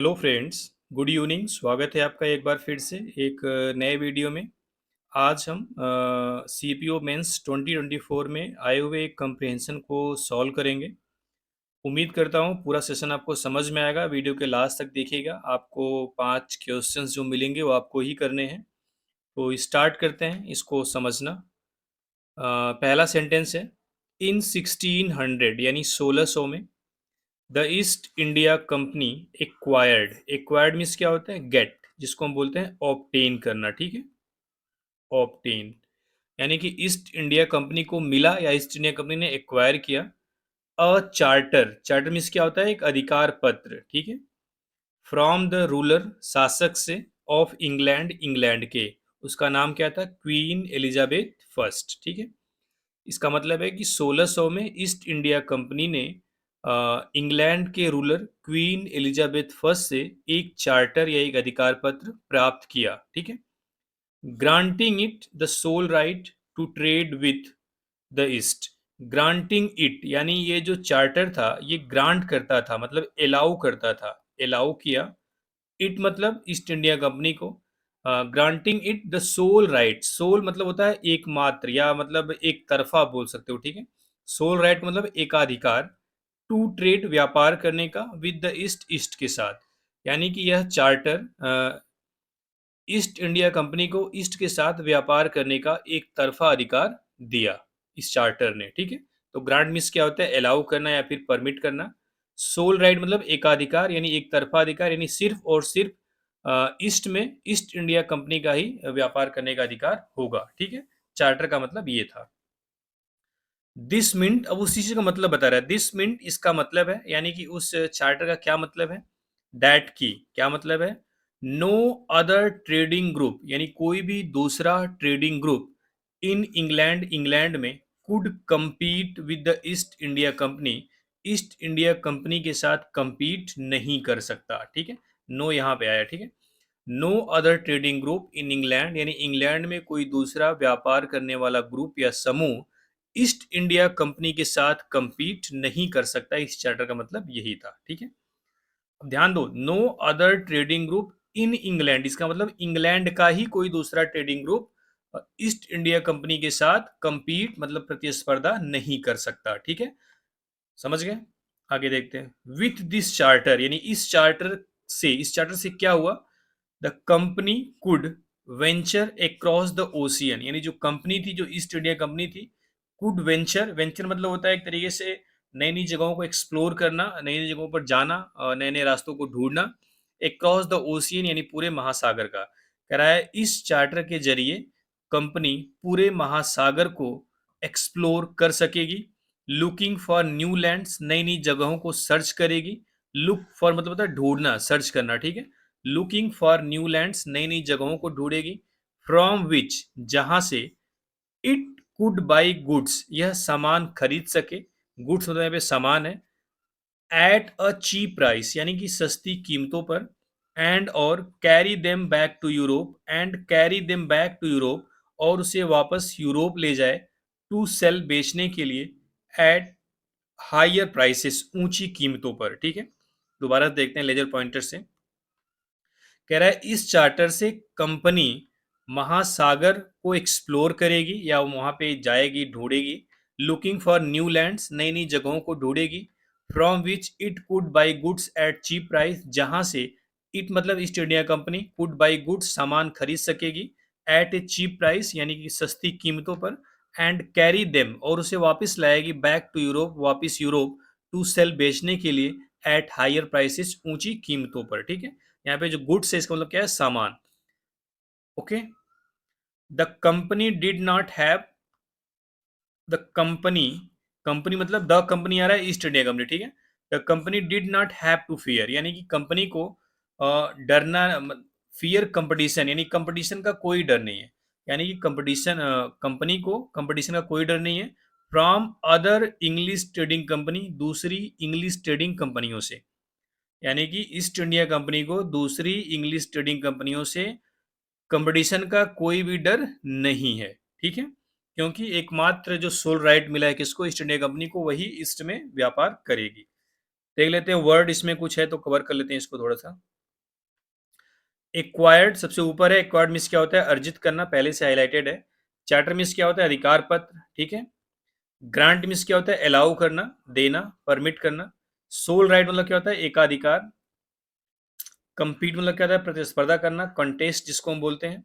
Hello friends, good evening. स्वागत है आपका एक बार फिर से एक नए वीडियो में। आज हम सी पी ओ मेंस 2024 में आए हुए एक कम्प्रिहेंशन को सॉल्व करेंगे। उम्मीद करता हूँ पूरा सेशन आपको समझ में आएगा। वीडियो के लास्ट तक देखिएगा। आपको 5 क्वेश्चंस जो मिलेंगे वो आपको ही करने हैं। तो स्टार्ट करते हैं इसको समझना। पहला सेंटेंस है, इन 1600 यानी 1600 में the East India company acquired. Acquired means क्या होता है? गेट, जिसको हम बोलते हैं ऑब्टेन करना। ठीक है, ऑब्टेन यानी कि ईस्ट इंडिया कंपनी को मिला या ईस्ट इंडिया कंपनी ने एक्वायर किया अ चार्टर। चार्टर मीन्स क्या होता है? एक अधिकार पत्र। ठीक है, फ्रॉम द रूलर, शासक से, ऑफ इंग्लैंड, इंग्लैंड के। उसका नाम क्या था? Queen Elizabeth first. ठीक है, इसका मतलब है कि 1600 में ईस्ट इंडिया कंपनी ने इंग्लैंड के रूलर क्वीन एलिजाबेथ फर्स्ट से एक चार्टर या एक अधिकार पत्र प्राप्त किया। ठीक है, granting it the sole right to trade with the East. Granting it यानी ये जो चार्टर था ये ग्रांट करता था, मतलब अलाउ करता था, अलाउ किया। इट मतलब ईस्ट इंडिया कंपनी को। Granting it the sole right. Sole मतलब होता है एकमात्र या मतलब एक तरफा बोल सकते हो। ठीक है, सोल राइट मतलब एकाधिकार। टू ट्रेड व्यापार करने का, विद द ईस्ट, ईस्ट के साथ। यानी कि यह चार्टर ईस्ट इंडिया कंपनी को ईस्ट के साथ व्यापार करने का एक तरफा अधिकार दिया इस चार्टर ने। ठीक है, तो ग्रांट मीन्स क्या होता है? अलाउ करना या फिर परमिट करना। सोल राइट मतलब एकाधिकार यानी एक तरफा अधिकार, यानी सिर्फ और सिर्फ ईस्ट में ईस्ट इंडिया कंपनी का ही व्यापार करने का अधिकार होगा। ठीक है, चार्टर का मतलब ये था। दिस मिंट, अब उसी चीज का मतलब बता रहा है। दिस मिंट इसका मतलब है, यानी कि उस चार्टर का क्या मतलब है? दैट की क्या मतलब है? नो अदर ट्रेडिंग ग्रुप, यानी कोई भी दूसरा trading group in England, England में, could compete with the East India Company, East India Company के साथ compete नहीं कर सकता। ठीक है, नो यहाँ पे आया। ठीक है, no other trading group in England, यानी इंग्लैंड में कोई दूसरा व्यापार करने वाला ग्रुप या समूह ईस्ट इंडिया कंपनी के साथ compete नहीं कर सकता। इस चार्टर का मतलब यही था। ठीक है, अब ध्यान दो, no other trading group in England, इसका मतलब इंग्लैंड का ही कोई दूसरा trading group East India Company के साथ compete मतलब प्रतिस्पर्धा नहीं कर सकता। ठीक है, समझ गए? आगे देखते हैं। विथ दिस चार्टर, यानी इस चार्टर से क्या हुआ? The company could venture across the ocean, यानी जो कंपनी थी, जो ईस्ट इंडिया कंपनी थी, कुड वेंचर। वेंचर मतलब होता है एक तरीके से नई नई जगहों को एक्सप्लोर करना, नई नई जगहों पर जाना, नए नए रास्तों को ढूंढना। अक्रॉस द ओशियन यानी पूरे महासागर का। कह रहा है इस चार्टर के जरिए कंपनी पूरे महासागर को एक्सप्लोर कर सकेगी। लुकिंग फॉर न्यू लैंड्स, नई नई जगहों को सर्च करेगी। लुक फॉर मतलब होता है ढूंढना, सर्च करना। ठीक है, लुकिंग फॉर न्यू लैंड्स, नई नई जगहों को ढूंढेगी। फ्रॉम विच, जहां से, इट कुड बाई गुड्स, यह सामान खरीद सके। गुड्स मतलब यहाँ पे सामान है। एट अ चीप प्राइस यानी कि सस्ती कीमतों पर। एंड और carry them back to Europe, and carry them back to Europe, और उसे वापस यूरोप ले जाए। टू सेल, बेचने के लिए। एट हायर प्राइसेस, ऊंची कीमतों पर। ठीक है, दोबारा देखते हैं लेजर पॉइंटर से। कह रहा है इस चार्टर से कंपनी महासागर को एक्सप्लोर करेगी या वहां पे जाएगी, ढूंढेगी। लुकिंग फॉर न्यू लैंड्स, नई नई जगहों को ढूंढेगी। From which it could buy goods at cheap price, जहां से इट मतलब East India Company could buy goods, सामान खरीद सकेगी। एट ए चीप प्राइस यानी कि सस्ती कीमतों पर। एंड कैरी देम, और उसे वापस लाएगी, बैक टू यूरोप, वापस यूरोप। टू सेल, बेचने के लिए। एट हायर प्राइसेस, ऊंची कीमतों पर। ठीक है, यहाँ पे जो गुड्स है इसका मतलब क्या है? सामान। Okay, the company did not have, the company, company मतलब द कंपनी आ रहा है, ईस्ट इंडिया कंपनी। ठीक है, the company did not have to fear, यानी कि कंपनी को डरना, फियर कंपटीशन, यानी कंपटीशन का कोई डर नहीं है। यानी कि कंपटीशन, कंपनी को कंपटीशन का कोई डर नहीं है। From other English trading company, दूसरी इंग्लिश ट्रेडिंग कंपनियों से। यानी कि ईस्ट इंडिया कंपनी को दूसरी इंग्लिश ट्रेडिंग कंपनियों से कंपटीशन का कोई भी डर नहीं है। ठीक है, क्योंकि एकमात्र जो सोल राइट मिला है किसको? ईस्ट इंडिया कंपनी को, वही ईस्ट में व्यापार करेगी। देख लेते हैं वर्ड इसमें कुछ है तो कवर कर लेते हैं इसको थोड़ा सा। एक्वायर्ड सबसे ऊपर है। एक्वायर्ड मीन्स क्या होता है? अर्जित करना, पहले से हाईलाइटेड है। चार्टर मीन्स क्या होता है? अधिकार पत्र, ठीक है। ग्रांट मीन्स क्या होता है? अलाउ करना, देना, परमिट करना। सोल राइट मतलब क्या होता है? एकाधिकार। कंपीट मतलब क्या होता है? प्रतिस्पर्धा करना, कंटेस्ट जिसको हम बोलते हैं।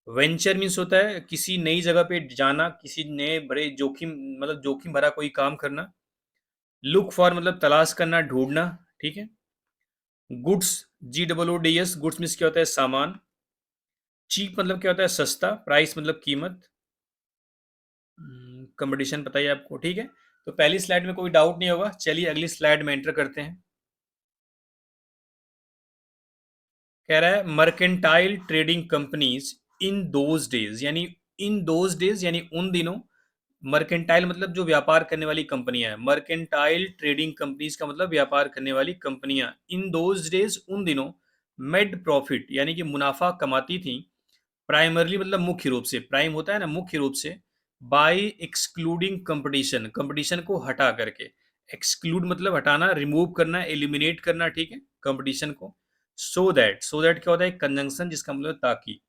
वेंचर मीन्स होता है किसी नई जगह पे जाना, किसी नए बड़े जोखिम, मतलब जोखिम भरा कोई काम करना। लुक फॉर मतलब तलाश करना, ढूंढना, ठीक है। गुड्स, GOODS, गुड्स मीन्स क्या होता है? सामान। चीप मतलब क्या होता है? सस्ता। प्राइस मतलब कीमत। कंपटीशन पता ही है आपको, ठीक है। तो पहली स्लाइड में कोई डाउट नहीं होगा। चलिए अगली स्लाइड में एंटर करते हैं। कह रहा है mercantile trading companies in those days, यानी इन दोज डेज यानी उन दिनों। मर्केंटाइल मतलब जो व्यापार करने वाली कंपनियां हैं। मर्केंटाइल ट्रेडिंग कंपनीज का मतलब व्यापार करने वाली कंपनियां। इन दोज डेज उन दिनों। मेड प्रॉफिट यानी कि मुनाफा कमाती थी। प्राइमरली मतलब मुख्य रूप से, प्राइम होता है ना मुख्य रूप से। बाय एक्सक्लूडिंग कंपटीशन, कंपटीशन को हटा करके। एक्सक्लूड मतलब हटाना, रिमूव करना, एलिमिनेट करना, ठीक है, कंपटीशन को। सो दैट क्या होता है? कंजंक्शन जिसका मतलब ताकि।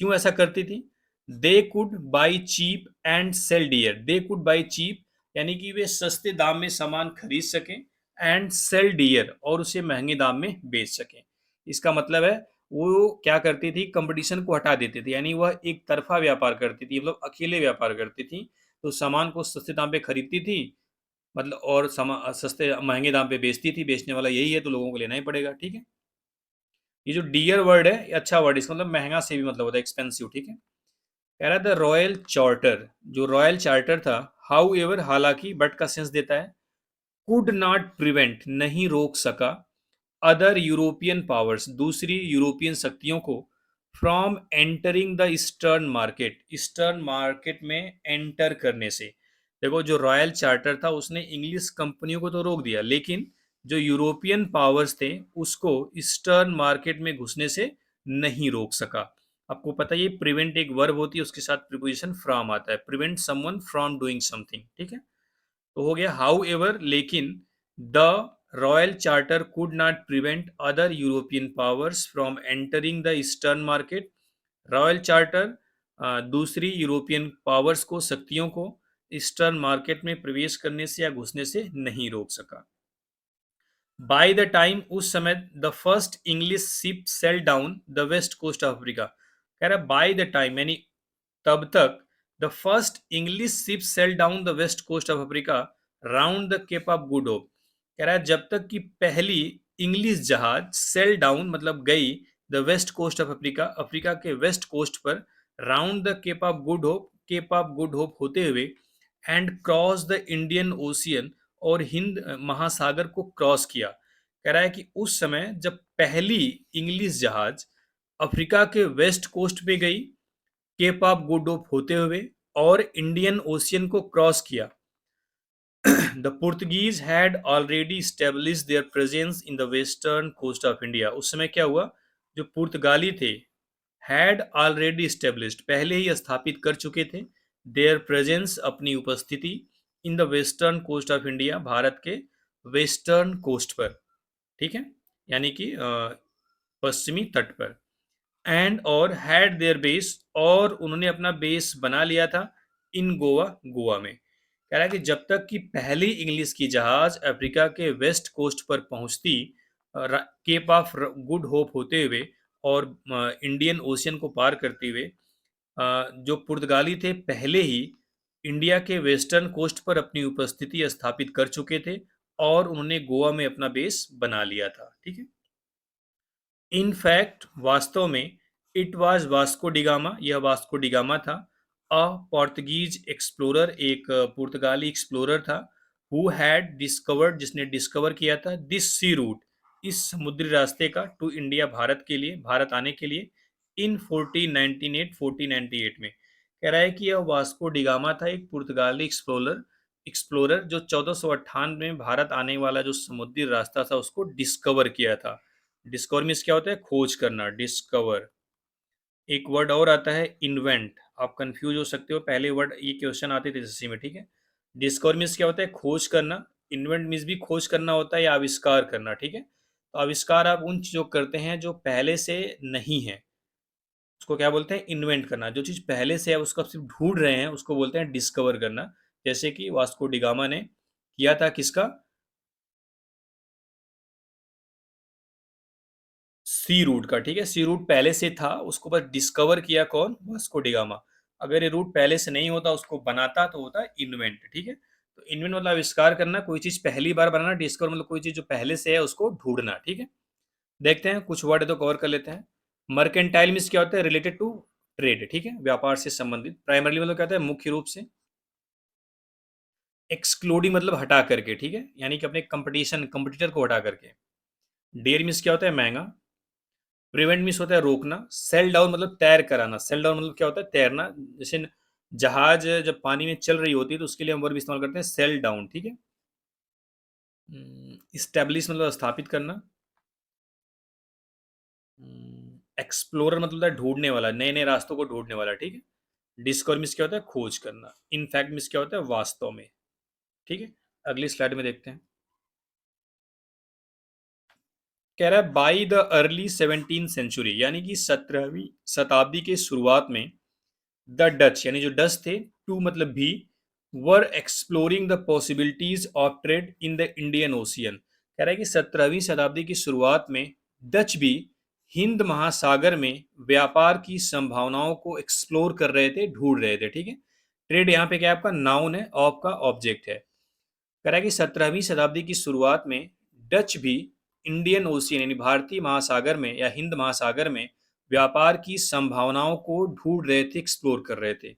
क्यों ऐसा करती थी? They could buy cheap and sell dear. They could buy cheap यानी कि वे सस्ते दाम में सामान खरीद सकें, एंड सेल डियर और उसे महंगे दाम में बेच सकें। इसका मतलब है वो क्या करती थी? कंपटीशन को हटा देती थी, यानी वह एक तरफा व्यापार करती थी, मतलब अकेले व्यापार करती थी। तो सामान को सस्ते दाम पे खरीदती थी, मतलब और सस्ते महंगे दाम पे बेचती थी। बेचने वाला यही है तो लोगों को लेना ही पड़ेगा, ठीक है। ये जो डियर वर्ड है ये अच्छा वर्ड है, इसका मतलब महंगा से भी मतलब होता है एक्सपेंसिव, ठीक है। कह रहा था रॉयल चार्टर, जो रॉयल चार्टर था, हाउ एवर हालांकि, बट का सेंस देता है। कुड नॉट प्रिवेंट नहीं रोक सका। अदर यूरोपियन पावर्स दूसरी यूरोपियन शक्तियों को। From entering the eastern market, eastern market में एंटर करने से। देखो जो रॉयल चार्टर था उसने इंग्लिश कंपनियों को तो रोक दिया, लेकिन जो यूरोपियन पावर्स थे उसको ईस्टर्न मार्केट में घुसने से नहीं रोक सका। आपको पता है ये प्रिवेंट एक वर्ब होती है, उसके साथ प्रीपोजिशन फ्रॉम आता है। Prevent someone from doing something, ठीक है। तो हो गया हाउ एवर, लेकिन। The royal charter could not prevent other European powers from entering the eastern market. Royal charter दूसरी यूरोपियन पावर्स को, शक्तियों को ईस्टर्न मार्केट में प्रवेश करने से या घुसने से नहीं रोक सका। बाय द टाइम उस समय the first English ship sail down the west coast of Africa. कह रहा है बाय द टाइम यानी तब तक। The first English ship sail down the west coast of Africa round the Cape of Good Hope. कह रहा है जब तक कि पहली इंग्लिश जहाज सेल डाउन मतलब गई the west coast of Africa, Africa के वेस्ट कोस्ट पर। Round the Cape of Good Hope, Cape of Good Hope होते हुए। And cross the Indian Ocean और हिंद महासागर को क्रॉस किया। कह रहा है कि उस समय जब पहली इंग्लिश जहाज अफ्रीका के वेस्ट कोस्ट पे गई, केप ऑफ गुड होप होते हुए, और इंडियन ओशियन को क्रॉस किया। The Portuguese had already establish their presence in the western coast of India. उस समय क्या हुआ? जो पुर्तगाली थे, हैड ऑलरेडी स्टेब्लिश्ड पहले ही स्थापित कर चुके थे। देयर प्रेजेंस अपनी उपस्थिति। In the western coast of India भारत के वेस्टर्न कोस्ट पर, ठीक है, यानी कि पश्चिमी तट पर। एंड और हैड देयर बेस और उन्होंने अपना बेस बना लिया था। इन गोवा, गोवा में। कह रहा है कि जब तक कि पहली इंग्लिश की जहाज अफ्रीका के वेस्ट कोस्ट पर पहुंचती, केप ऑफ गुड होप होते हुए और इंडियन ओशियन को पार करते हुए, जो पुर्तगाली थे पहले ही इंडिया के वेस्टर्न कोस्ट पर अपनी उपस्थिति स्थापित कर चुके थे, और उन्होंने गोवा में अपना बेस बना लिया था, ठीक है। इन फैक्ट वास्तव में, इट वाज वास्को डिगामा, यह वास्को डिगामा था। अ पोर्तुगीज एक्सप्लोरर, एक पुर्तगाली एक्सप्लोरर था। हु हैड डिस्कवर्ड, जिसने डिस्कवर किया था, दिस सी रूट, इस समुद्री रास्ते का, टू इंडिया भारत के लिए, भारत आने के लिए। इन 1498 में। कह रहा है कि यह वास्को डिगामा था, एक पुर्तगाली एक्सप्लोरर एक्सप्लोरर जो 1498 में भारत आने वाला जो समुद्री रास्ता था उसको डिस्कवर किया था। डिस्कवर मीन्स क्या होता है? खोज करना, डिस्कवर। एक वर्ड और आता है इन्वेंट। आप कंफ्यूज हो सकते हो, पहले वर्ड ये क्वेश्चन आते थे एसएससी में, ठीक है। डिस्कवर मीन्स क्या होता है? खोज करना। इन्वेंट मीन्स भी खोज करना होता है या आविष्कार करना, ठीक है। तो आविष्कार आप उन चीज़ों को करते हैं जो पहले से नहीं है, उसको क्या बोलते हैं, इन्वेंट करना। जो चीज़ पहले से है उसको आप सिर्फ ढूंढ रहे हैं उसको बोलते हैं डिस्कवर करना। जैसे कि वास्को डिगामा ने किया था किसका, सी रूट का, ठीक है। सी रूट पहले से था, उसको बस डिस्कवर किया कौन, वास्को डिगामा। अगर ये रूट पहले से नहीं होता उसको बनाता तो होता इन्वेंट, ठीक है। तो इन्वेंट मतलब आविष्कार करना, कोई चीज पहली बार बनाना। डिस्कवर मतलब कोई चीज जो पहले से है उसको ढूंढना, ठीक है। देखते हैं कुछ वर्ड तो कवर कर लेते हैं। मर्केंटाइल मीन्स क्या होता है, रिलेटेड टू ट्रेड, ठीक है, व्यापार से संबंधित। प्राइमरली मतलब क्या होता है, मुख्य रूप से। एक्सक्लूडिंग मतलब हटा करके, ठीक है, यानी कि अपने कंपटीशन कंपटीटर को हटा करके। डेयर मीन्स क्या होता है, महंगा। प्रिवेंट मीन्स होता है रोकना। सेल डाउन मतलब तैर कराना। सेल डाउन मतलब क्या होता है, तैरना। जैसे जहाज जब पानी में चल रही होती है तो उसके लिए हम वर्ब इस्तेमाल करते हैं सेल डाउन, ठीक है। इस्टेब्लिश मतलब स्थापित करना। एक्सप्लोरर मतलब होता है ढूंढने वाला, नए नए रास्तों को ढूंढने वाला, ठीक है। डिस्कवर मीन्स क्या होता है, खोज करना। इनफैक्ट मीन्स क्या होता है, वास्तव में, ठीक है। अगली स्लाइड में देखते हैं। कह रहा है by the early 17th century, यानी कि 17वीं शताब्दी के शुरुआत में, द डच यानी जो डच थे, टू मतलब भी, were exploring the possibilities of trade in the Indian Ocean. कह रहा है कि 17वीं शताब्दी की शुरुआत में डच भी हिंद महासागर में व्यापार की संभावनाओं को एक्सप्लोर कर रहे थे, ढूंढ रहे थे, ठीक है। ट्रेड यहाँ पे क्या है आपका, नाउन है, ऑफ का ऑब्जेक्ट है। कह रहा है कि 17वीं शताब्दी की शुरुआत में डच भी इंडियन ओशियन यानी भारतीय महासागर में या हिंद महासागर में व्यापार की संभावनाओं को ढूंढ रहे थे, एक्सप्लोर कर रहे थे।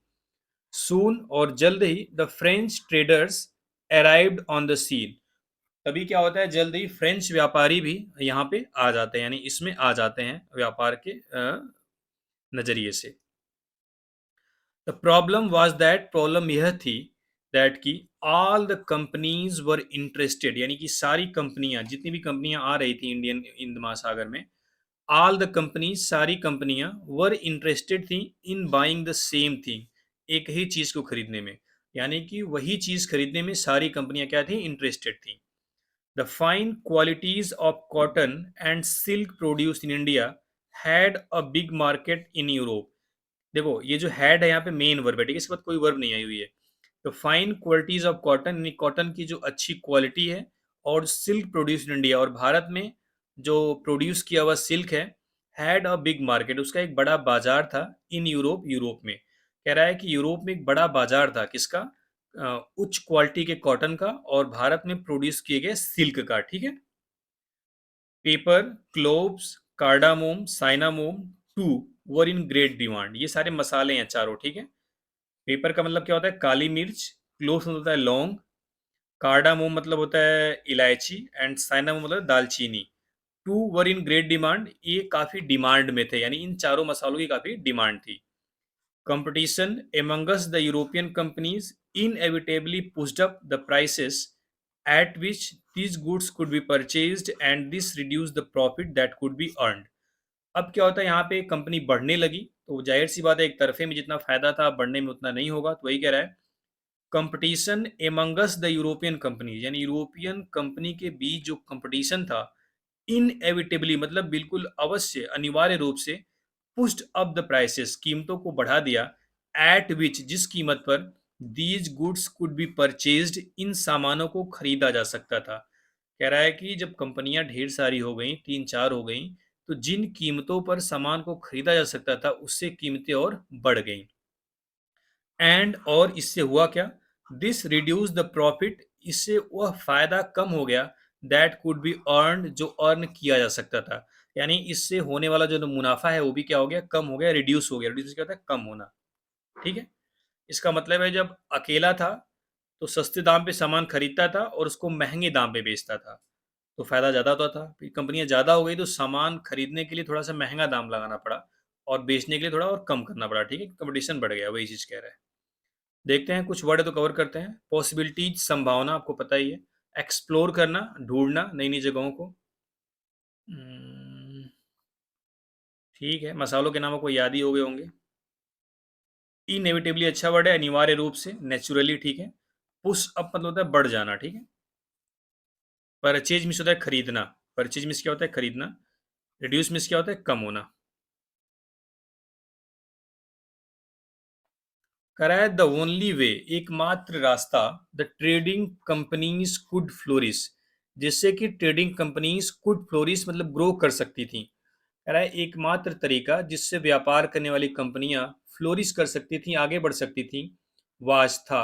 सून और जल्द ही the French traders arrived on the scene. तभी क्या होता है, जल्द ही फ्रेंच व्यापारी भी यहाँ पे आ जाते हैं, यानी इसमें आ जाते हैं व्यापार के नजरिए से। The problem was that, problem यह थी दैट कि all the companies were interested, यानी कि सारी कंपनियां, जितनी भी कंपनियां आ रही थी इंडियन हिंद महासागर में, ऑल द कंपनीज सारी कंपनियां वर इंटरेस्टेड थी in buying the same thing, एक ही चीज को खरीदने में। यानी कि वही चीज खरीदने में सारी कंपनियां क्या थी, इंटरेस्टेड थी। The fine qualities of cotton and silk produce in India had a big market in Europe. देखो ये जो हैड है यहाँ पे मेन वर्ब है, ठीक है, इसके बाद कोई वर्ब नहीं आई हुई है। तो फाइन क्वालिटीज ऑफ कॉटन, यानी कॉटन की जो अच्छी क्वालिटी है, और सिल्क प्रोड्यूस इन इंडिया, और भारत में जो प्रोड्यूस किया हुआ सिल्क है, हैड अ बिग मार्केट, उसका एक बड़ा बाजार था, इन यूरोप, यूरोप में। कह रहा है कि यूरोप में एक बड़ा बाजार था किसका, उच्च क्वालिटी के कॉटन का, और भारत में प्रोड्यूस किए गए सिल्क का, ठीक है। Pepper, cloves, cardamom, cinnamon, too were in great demand. ये सारे मसाले हैं चारों, ठीक है। पेपर का मतलब क्या होता है, काली मिर्च। क्लोव्स मतलब होता है लौंग। कार्डामोम मतलब होता है इलायची। एंड साइनामोम मतलब दालचीनी। Two were in great demand, ये काफी डिमांड में थे, यानी इन चारों मसालों की काफी डिमांड थी। Competition amongst the European companies inevitably pushed up the prices at which these goods could be purchased, and this reduced the profit that could be earned. अब क्या होता है, यहाँ पे कंपनी बढ़ने लगी तो जाहिर सी बात है एक तरफे में जितना फायदा था बढ़ने में उतना नहीं होगा, तो वही कह रहा है। Competition amongst the European company, यानी यूरोपियन कंपनी के बीच जो कंपटीशन था, इनएविटेबली मतलब बिल्कुल अवश्य, अनिवार्य रूप से, पुश्ड अप द प्राइसेस, कीमतों को बढ़ा दिया, एट विच जिस कीमत पर, these goods could be purchased इन सामानों को खरीदा जा सकता था। कह रहा है कि जब कंपनियां ढेर सारी हो गई, तीन चार हो गई, तो जिन कीमतों पर सामान को खरीदा जा सकता था उससे कीमतें और बढ़ गई। एंड और इससे हुआ क्या, दिस रिड्यूस द प्रॉफिट, इससे वह फायदा कम हो गया, दैट कुड बी अर्न जो अर्न किया जा सकता था। यानी इससे होने वाला जो मुनाफा है वो भी क्या हो गया, कम हो गया, रिड्यूस हो गया। रिड्यूस क्या होता है, कम होना, ठीक है। इसका मतलब है जब अकेला था तो सस्ते दाम पे सामान खरीदता था और उसको महंगे दाम पे बेचता था, तो फायदा ज्यादा होता था। फिर कंपनियां ज्यादा हो गई तो सामान खरीदने के लिए थोड़ा सा महंगा दाम लगाना पड़ा, और बेचने के लिए थोड़ा और कम करना पड़ा, ठीक है, कंपटीशन बढ़ गया, वही चीज कह रहा है। देखते हैं कुछ वर्ड तो कवर करते हैं। पॉसिबिलिटीज संभावना, आपको पता ही है। एक्सप्लोर करना, ढूंढना नई नई जगहों को। हम्म, ठीक है, मसालों के नाम आपको याद ही हो गए होंगे। इनएविटेबली अच्छा वर्ड है, अनिवार्य रूप से, नेचुरली, ठीक है। पुश अप मतलब होता है बढ़ जाना, ठीक है। परचेज मीन्स होता है खरीदना, परचेज मीन्स क्या होता है खरीदना, रिड्यूस मीन्स क्या होता है कम होना। कराया द ओनली वे, एकमात्र रास्ता, the trading companies could flourish, जिससे कि ट्रेडिंग कंपनीज कुड फ्लोरिश मतलब ग्रो कर सकती थी। कह रहा है एकमात्र तरीका जिससे व्यापार करने वाली कंपनियां फ्लोरिश कर सकती थी, आगे बढ़ सकती थी, वाज था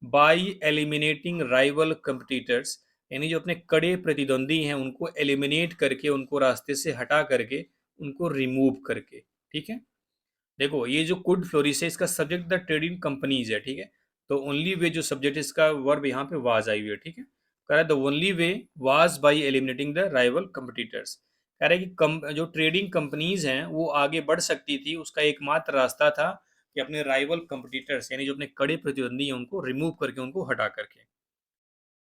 बाई एलिमिनेटिंग राइवल कंपटीटर्स, यानी जो अपने कड़े प्रतिद्वंदी हैं उनको एलिमिनेट करके, उनको रास्ते से हटा करके, उनको रिमूव करके। ठीक है, देखो ये जो कुड फ्लोरिश है इसका सब्जेक्ट द ट्रेडिंग कंपनीज है। ठीक है, तो ओनली वे जो सब्जेक्ट है इसका वर्ब यहाँ पे वाज आई हुई है। ठीक है, कह रहा है the only way was by eliminating the rival competitors. कह रहा है कि जो ट्रेडिंग कंपनीज हैं वो आगे बढ़ सकती थी, उसका एकमात्र रास्ता था कि अपने राइवल कंपटीटर्स यानी जो अपने कड़े प्रतिद्वंदी हैं उनको रिमूव करके, उनको हटा करके।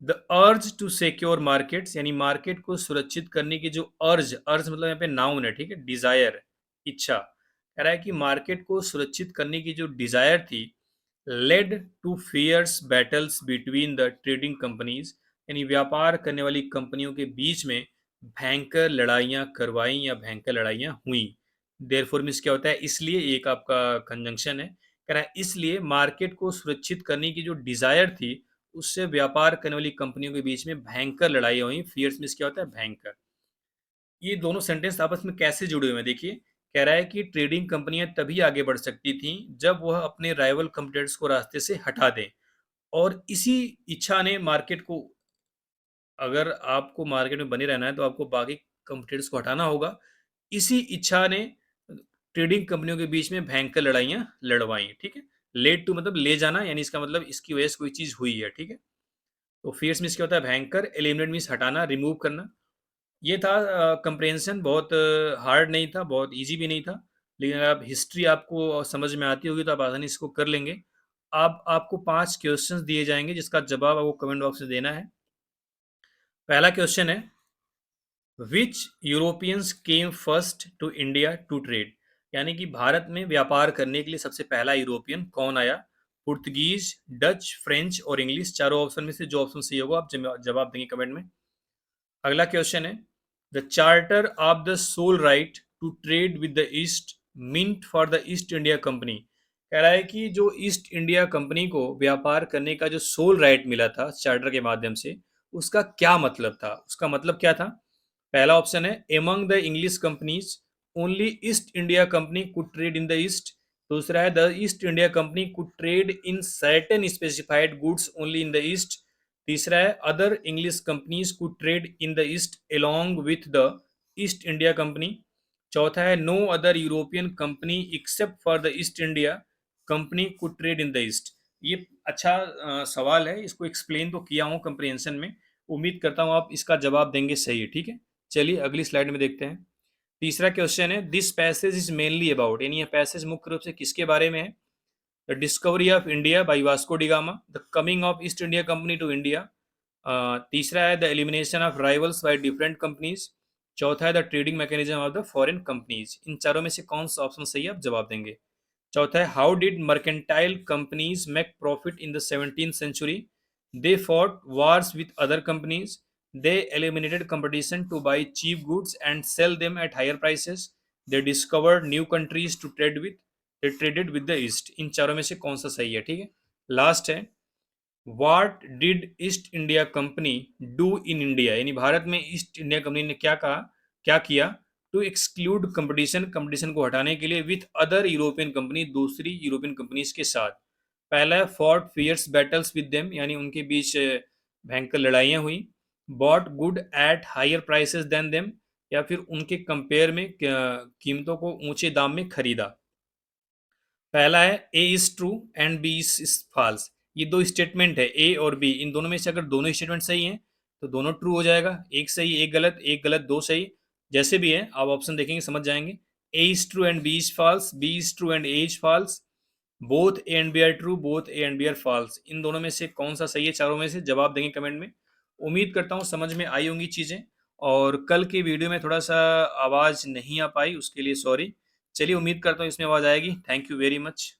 The urge to secure markets, यानी मार्केट को सुरक्षित करने की जो अर्ज, अर्ज मतलब यहाँ पे नाउन है। ठीक है, डिजायर, इच्छा, कह रहा है कि मार्केट को सुरक्षित करने की जो डिजायर थी, led to fierce battles between the trading companies, यानी व्यापार करने वाली कंपनियों के बीच में भयंकर लड़ाइयाँ करवाई या भयंकर लड़ाइयाँ हुई। देयरफॉर मीन्स क्या होता है इसलिए, एक आपका कंजंक्शन है। कह रहा है इसलिए मार्केट को सुरक्षित करने की जो डिजायर थी उससे व्यापार करने वाली कंपनियों के बीच में भयंकर लड़ाई हुई। फियर्स मीन्स क्या होता है भयंकर। ये दोनों सेंटेंस आपस में कैसे जुड़े हुए हैं देखिए, कह रहा है कि ट्रेडिंग कंपनियां तभी आगे बढ़ सकती थी जब वह अपने राइवल कंपटीटर्स को रास्ते से हटा दें, और इसी इच्छा ने मार्केट को, अगर आपको मार्केट में बने रहना है तो आपको बाकी कंपटीटर्स को हटाना होगा। इसी इच्छा ने ट्रेडिंग कंपनियों के बीच में भयंकर लड़ाइयां लड़वाई। ठीक है, लेट टू मतलब ले जाना, यानी इसका मतलब इसकी वजह से कोई चीज हुई है। ठीक है, तो फियर्स मीन्स क्या होता है भयंकर, एलिमिनेट मीन्स हटाना, रिमूव करना। ये था कंप्रेंशन, बहुत हार्ड नहीं था, बहुत इजी भी नहीं था, लेकिन अगर आप हिस्ट्री आपको समझ में आती होगी तो आप आसानी से इसको कर लेंगे। आप आपको 5 क्वेश्चंस दिए जाएंगे जिसका जवाब आपको कमेंट बॉक्स में देना है। पहला क्वेश्चन है, which Europeans came first to India to trade, यानी कि भारत में व्यापार करने के लिए सबसे पहला यूरोपियन कौन आया? पुर्तगीज, डच, फ्रेंच और इंग्लिश, चारों ऑप्शन में से जो ऑप्शन सही होगा आप जवाब देंगे कमेंट में। अगला क्वेश्चन है, the charter of the sole right to trade with the east meant for the East India Company, कह रहा है कि जो ईस्ट इंडिया कंपनी को व्यापार करने का जो सोल राइट मिला था चार्टर के माध्यम से, उसका क्या मतलब था? उसका मतलब क्या था? पहला ऑप्शन है, among the English companies only East India Company could trade in the east. दूसरा है, the East India Company could trade in certain specified goods only in the east. तीसरा है, other English companies could trade in the east along with the East India Company. चौथा है, no other European company except for the East India Company could trade in the east. ये अच्छा सवाल है, इसको explain तो किया हूँ कंप्रिहेंशन में, उम्मीद करता हूँ आप इसका जवाब देंगे सही है। ठीक है, चलिए अगली स्लाइड में देखते हैं। तीसरा क्वेश्चन है, this passage is mainly about, यानी यह पैसेज मुख्य रूप से किसके बारे में है? The discovery of India by Vasco da Gama, the coming of East India Company to India. तीसरा है, the elimination of rivals by different companies. चौथा है, the trading mechanism of the foreign companies. इन चारों में से कौन सा ऑप्शन सही है आप जवाब देंगे। चौथा है, how did mercantile companies make profit in the 17th century? They fought wars with other companies, they eliminated competition to buy cheap goods and sell them at higher prices, they discovered new countries to trade with, they traded with the east। इन चारों में से कौन सा सही है? ठीक है, last है, what did east India company do in India, यानी भारत में ईस्ट इंडिया कंपनी ने क्या कहा, क्या किया? टू एक्सक्लूड कंपटीशन, कंपटीशन को हटाने के लिए, विथ अदर यूरोपियन कंपनी, दूसरी यूरोपियन कंपनीज के साथ। पहला है, fought fierce battles with them, यानी उनके बीच भयंकर लड़ाइयाँ हुई। Bought good at higher prices than them, या फिर उनके कंपेयर में कीमतों को ऊंचे दाम में खरीदा। पहला है, A is true and B is false. ये दो स्टेटमेंट है, ए और बी, इन दोनों में से अगर दोनों स्टेटमेंट सही हैं तो दोनों ट्रू हो जाएगा, एक सही एक गलत, एक गलत दो सही, जैसे भी है आप ऑप्शन देखेंगे समझ जाएंगे। A is true and B is false, B is true and A is false, both A and B are true, both A and B are false. इन दोनों में से कौन सा सही है चारों में से, जवाब देंगे कमेंट में। उम्मीद करता हूँ समझ में आई होंगी चीज़ें, और कल की वीडियो में थोड़ा सा आवाज़ नहीं आ पाई उसके लिए सॉरी। चलिए उम्मीद करता हूँ इसमें आवाज़ आएगी। Thank you very much.